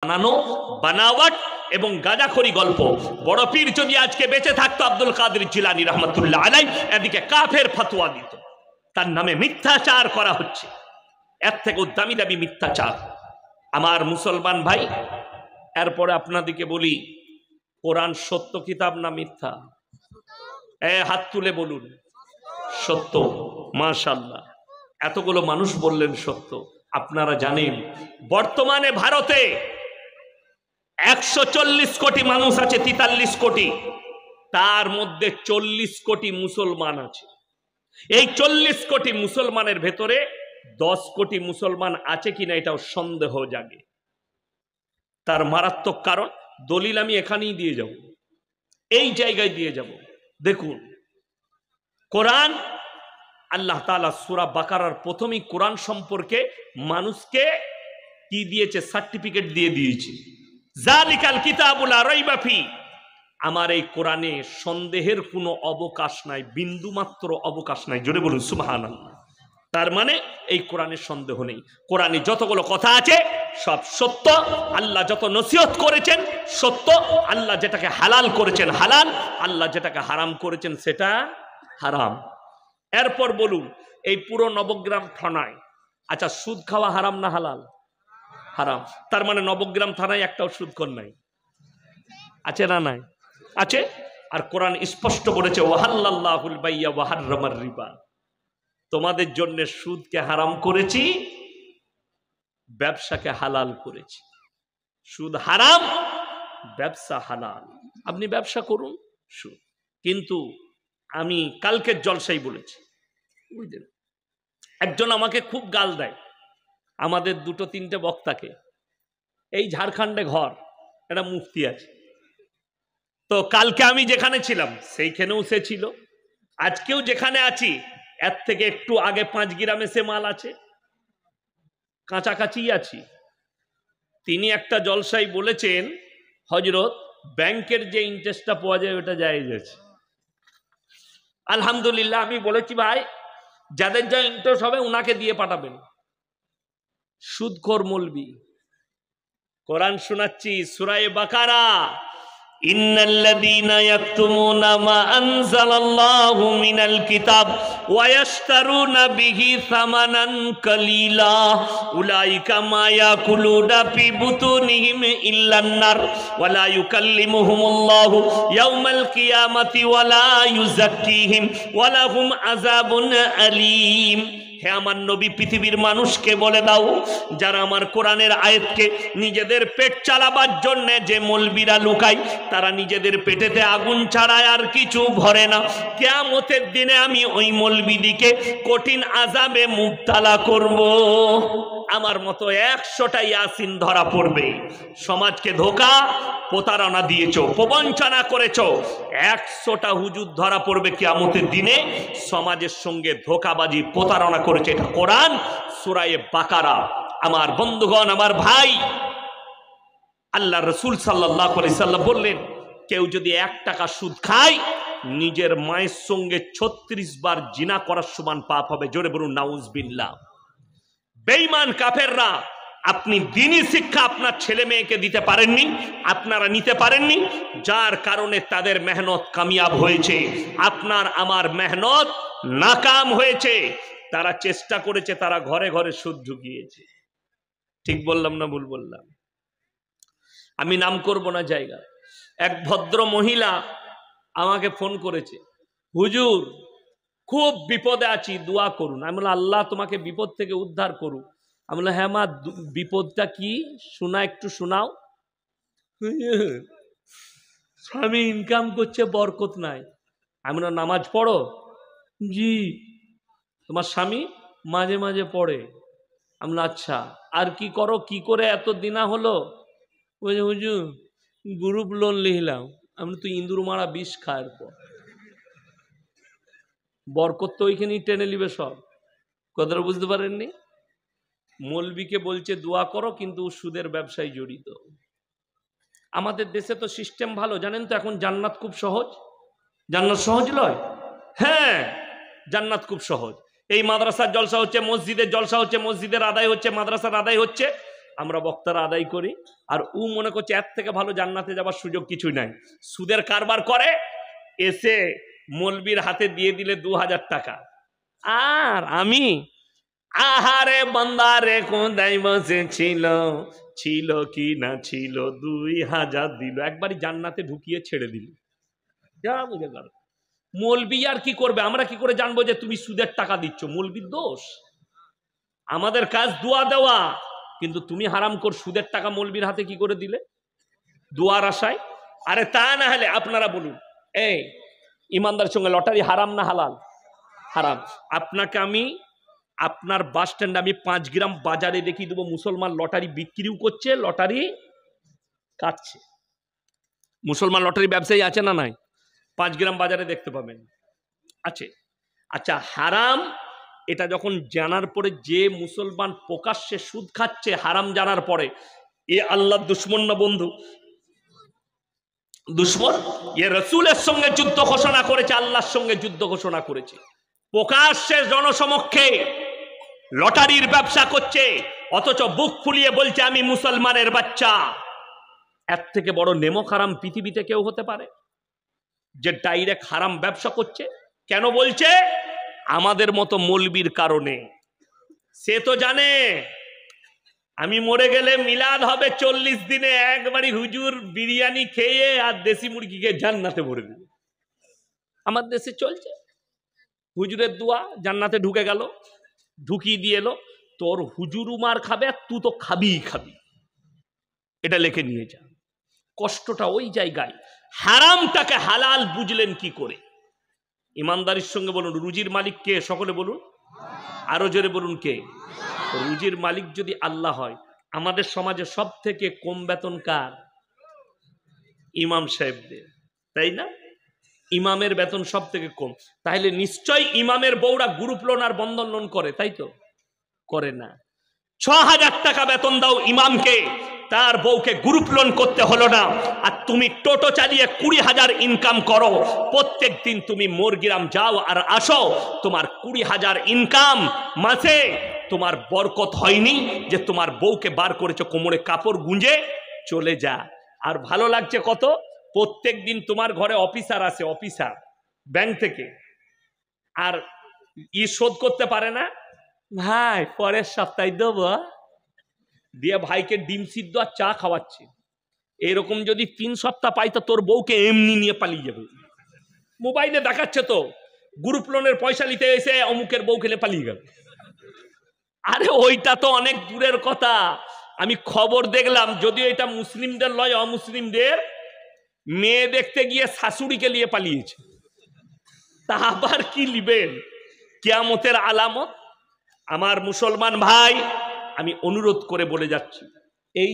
বানানো, বানাওয়াট এবং গাঁজাখড়ি গল্প। বড় পীর যদি আজকে বেঁচে থাকতো আব্দুল কাদের জিলানী রহমতুল্লাহ আলাইহি, এদিকে কাফের ফতোয়া দিত, তার নামে মিথ্যাচার করা হচ্ছে। এর থেকে দামি দামি মিথ্যাচার। আমার মুসলমান ভাই, এরপরে আপনাদেরকে বলি, কোরআন সত্য কিতাব না মিথ্যা? হাত তুলে বলুন। সত্য। মাশাআল্লাহ, এতগুলো মানুষ বললেন সত্য। আপনারা জানেন বর্তমানে ভারতে 140 কোটি মানুষ আছে, 43 কোটি, তার মধ্যে 40 কোটি মুসলমান আছে। এই 40 কোটি মুসলমানের ভেতরে 10 কোটি মুসলমান আছে কিনা এটাও সন্দেহ জাগে। তার মারাত্মক কারণ, দলিল আমি এখানেই দিয়ে যাব, এই জায়গায় দিয়ে যাব। দেখুন কোরআন, আল্লাহ তাআলা সূরা বাকারার প্রথমেই কোরআন সম্পর্কে মানুষকে কি দিয়েছে? সার্টিফিকেট দিয়ে দিয়েছে। যালিকাল কিতাবু লা রাইবা ফি, আমার এই কোরআনে সন্দেহের কোনো অবকাশ নাই, বিন্দু মাত্র অবকাশ নাই। জোরে বলুন সুবহানাল্লাহ। তার মানে এই কোরআনে সন্দেহ নেই। কোরআনে যতগুলো কথা আছে সব সত্য। আল্লাহ যত নসিহত করেছেন সত্য। আল্লাহ যেটাকে হালাল করেছেন হালাল, আল্লাহ যেটাকে হারাম করেছেন সেটা হারাম। এরপর বলুন, এই পুরো নবগ্রাম থানায়, আচ্ছা সুদ খাওয়া হারাম না হালাল? হারাম। তার মানে নবগ্রাম থানায় একটাও সুদখোর নাই, আছে না নাই? আছে। আর কোরআন স্পষ্ট বলেছে ওয়াহাল্লাল্লাহুল বাইয়া ওয়া হাররামার রিবা, তোমাদের জন্য সুদকে হারাম করেছি, ব্যবসাকে হালাল করেছি। সুদ হারাম, ব্যবসা হালাল। আপনি ব্যবসা করুন, সুদ। কিন্তু আমি কালকের জলসাই বলেছি, বুঝলেন, একজন আমাকে খুব গাল দেয়, আমাদের 2-3টে বক্তাকে। এই ঝাড়খণ্ডে ঘর, একটা মুফতি আছে, তো কালকে আমি যেখানে ছিলাম সেইখানেও সে ছিল, আজকেও যেখানে আছি এর থেকে একটু আগে 5 গ্রামে সে মাল আছে, কাছাকাছি আছি। তিনি একটা জলসাই বলেছেন, হযরত ব্যাংকের যে ইন্টারেস্টটা পাওয়া যায় ওটা জায়েজ আছে। আলহামদুলিল্লাহ। আমি বলেছি ভাই, যাদের যা ইন্টারেস্ট হবে উনাকে দিয়ে পাঠাবেন। সুদখোর মৌলবি। কোরআন শোনাচ্ছি, সূরা বাকারা, ইন্নাল্লাযীনা ইয়াকতুমুনা মা আনজালাল্লাহু মিনাল কিতাব ওয়া ইয়াশতারুনা বিহি সামানান কালীলা উলাইকা মা ইয়াকুলুনা ফি বুতুনিহিম ইল্লান নার ওয়া লা ইউকাল্লিমুহুমুল্লাহু ইয়াওমাল কিয়ামাতি ওয়া লা ইউযাক্কিহিম ওয়া লাহুম আযাবুন আলীম। হে আমার নবী, পৃথিবীর মানুষকে বলে দাও, যারা আমার কোরআনের আয়াতকে নিজেদের পেট চালাবার জন্য যে মৌলবীরা লুকায়, তারা নিজেদের পেটেতে আগুন ছাড়ায় আর কিছু ভরে না। কিয়ামতের দিনে আমি ওই মৌলবীদিকে কঠিন আযাবে মুবতালা করব। আমার মতো 100টা ইয়াসিন ধরা পড়বে। সমাজকে ধোঁকা প্রতারণা দিয়েছো, প্রবঞ্চনা করেছো, 100টা হুজুর ধরা পড়বে কিয়ামতের দিনে, সমাজের সঙ্গে ধোঁকাবাজি প্রতারণা করেছে। এটা কোরআন সূরা বাকারা। আমার বন্ধুগণ, আমার ভাই, আল্লাহ রাসূল সাল্লাল্লাহু আলাইহি সাল্লাম বললেন, কেউ যদি 1 টাকা সুদ খায়, নিজের মায়ের সঙ্গে 36 বার জিনা করার সমান পাপ হবে। জোরে বলুন নাউজুবিল্লাহ। বেঈমান কাফেররা, আপনি দ্বীনি শিক্ষা আপনার ছেলে মেয়েকে দিতে পারেননি, আপনারা নিতে পারেননি, যার কারণে তাদের মেহনত কামিয়াব হয়েছে, আপনার আমার মেহনত নাকাম হয়েছে। তারা চেষ্টা করেছে, তারা ঘরে ঘরে সুদ ঢুকিয়েছে। ঠিক বললাম না ভুল বললাম? আমি নাম করব না জায়গা। এক ভদ্র মহিলা আমাকে ফোন করেছে, হুজুর খুব বিপদে আছি, দোয়া করুন। আমি বললাম, আল্লাহ তোমাকে বিপদ থেকে উদ্ধার করুক। আমি বললাম, হ্যাঁ মা, বিপদটা কি শোনা, একটু শোনাও। স্বামী ইনকাম করছে, বরকত নাই। আমি বললাম, নামাজ পড়ো? জি। তোমার স্বামী মাঝে মাঝে পড়ে? আমি বললাম, আচ্ছা। আর কি করো, কি করে এত দিনা হলো? বলছে, হুজুর গ্রুপ লোন লিখলাম। আমি তুই ইন্দুর মারা বিষ খায়, পর বরকত তো ওইখানেই টেনে নিবে সব। কথাটা বুঝতে পারেননি? মৌলবীকে বলছে দোয়া করো, কিন্তু সুদের ব্যবসায় জড়িত। আমাদের দেশে তো সিস্টেম ভালো, জানেন তো, এখন জান্নাত খুব সহজ। জান্নাত সহজ নয়? হ্যাঁ, জান্নাত খুব সহজ। এই মাদ্রাসার জলসা হচ্ছে, মসজিদের জলসা হচ্ছে, মসজিদের আদায় হচ্ছে, মাদ্রাসার আদায় হচ্ছে, আমরা বক্তারা আদায় করি, আর ও মনে করছে এর থেকে ভালো জান্নাতে যাবার সুযোগ কিছুই নাই। সুদের কারবার করে, এসে মৌলবীর হাতে দিয়ে দিলে 2000 টাকা। আর আমি আহারে বান্দারে কোথায় বসেছিল, ছিল কি না ছিল, 2000 দিল, একবারই জান্নাতে ঢুকিয়ে ছেড়ে দিল। যা বুঝে গেল। মৌলবি আর কি করবে? আমরা কি করে জানবো যে তুমি সুদের টাকা দিচ্ছ? মৌলবির দোষ। আমাদের কাজ দোয়া দেওয়া, কিন্তু তুমি হারাম কর সুদের টাকা মৌলবির হাতে কি করে দিলে? দোয়ার আশায়। আরে তা না হলে আপনারা বলুন, এই ইমানদারের সঙ্গে লটারি হারাম না হালাল? হারাম। আপনাকে আমি আপনার বাস স্ট্যান্ডে আমি 5 গ্রাম বাজারে দেখিয়ে দেবো মুসলমান লটারি বিক্রিও করছে, লটারি কাটছে। মুসলমান লটারি ব্যবসায়ী আছে না নাই? 5 গ্রাম বাজারে দেখতে পাবেন আছে। আচ্ছা, হারাম এটা যখন জানার পরে যে মুসলমান প্রকাশ্যে সুদ খাচ্ছে হারাম জানার পরে, এ আল্লাহর দুশমন না বন্ধু? দুশমন। এ রাসূলের সঙ্গে যুদ্ধ ঘোষণা করেছে, আল্লাহর সঙ্গে যুদ্ধ ঘোষণা করেছে। প্রকাশ্যে জনসমক্ষে লটারির ব্যবসা করছে, অথচ বুক ফুলিয়ে বলছে আমি মুসলমানের বাচ্চা। এর থেকে বড় নেমক হারাম পৃথিবীতে কেউ হতে পারে? যে ডাইরেক্ট হারাম ব্যবসা করছে। কেন বলছে? আমাদের মতো মৌলবীর কারণে। সে তো জানে আমি মরে গেলে মিলাদ হবে 40 দিনে, একবারই হুজুর বিরিয়ানি খেয়ে আর দেশি মুরগি খেয়ে জান্নাতে ভরে দেবে। আমার দেশে চলছে, হুজুরের দোয়া জান্নাতে ঢুকে গেল, ঢুকিয়ে দিয়ে এলো। তোর হুজুর মার খাবে, তুই তো খাবিই খাবি, এটা লিখে নিয়ে যা। কষ্টটা ওই জায়গায়। হারামটাকে হালাল বুঝলেন কি করে? ইমানদারির সঙ্গে বলুন, রুজির মালিক কে? সকলে বলুন, আরো জোরে বলুন কে? রুজির মালিক যদি আল্লাহ হয়, আমাদের সমাজে সব থেকে কম বেতন কার? ইমাম সাহেবদের, তাই না? ইমামের বেতন সব থেকে কম। তাহলে নিশ্চয়ই ইমামের বউরা গ্রুপ লোন আর বন্ধন লোন করে, তাই তো? করে না। 6000 টাকা বেতন দাও ইমামকে, তার বউকে গ্রুপ লোন করতে হলো না। আর তুমি টোটো চালিয়ে 20,000 ইনকাম করো, প্রত্যেক দিন তুমি মোরগ্রাম যাও আর আসো, তোমার 20,000 ইনকাম মাসে তোমার বরকত হয়নি যে তোমার বউকে বার করেছো কোমরে কাপড় গুঁজে চলে যা। আর ভালো লাগছে কত? প্রত্যেক দিন তোমার ঘরে অফিসার আসে, অফিসার ব্যাংক থেকে, আর শোধ করতে পারে না, ভাই পরের সপ্তাহে দেবো, দিয়ে ভাইকে ডিম সিদ্ধ আর চা খাওয়াচ্ছে। এরকম যদি 3 সপ্তাহ পাই তো তোর বউকে এমনি নিয়ে পালিয়ে যাবে। মোবাইলে দেখাচ্ছে তো, গ্রুপ লোনের পয়সা নিতে এসে অমুকের বউ খেলে পালিয়ে গেল। আরে ওইটা তো অনেক দূরের কথা। আমি খবর দেখলাম, যদিও এটা মুসলিমদের লয়, অমুসলিমদের, মেয়ে দেখতে গিয়ে শাশুড়িকে নিয়ে পালিয়েছে। তা আবার কি লিবেন? কিয়ামতের আলামত। আমার মুসলমান ভাই, আমি অনুরোধ করে বলে যাচ্ছি, এই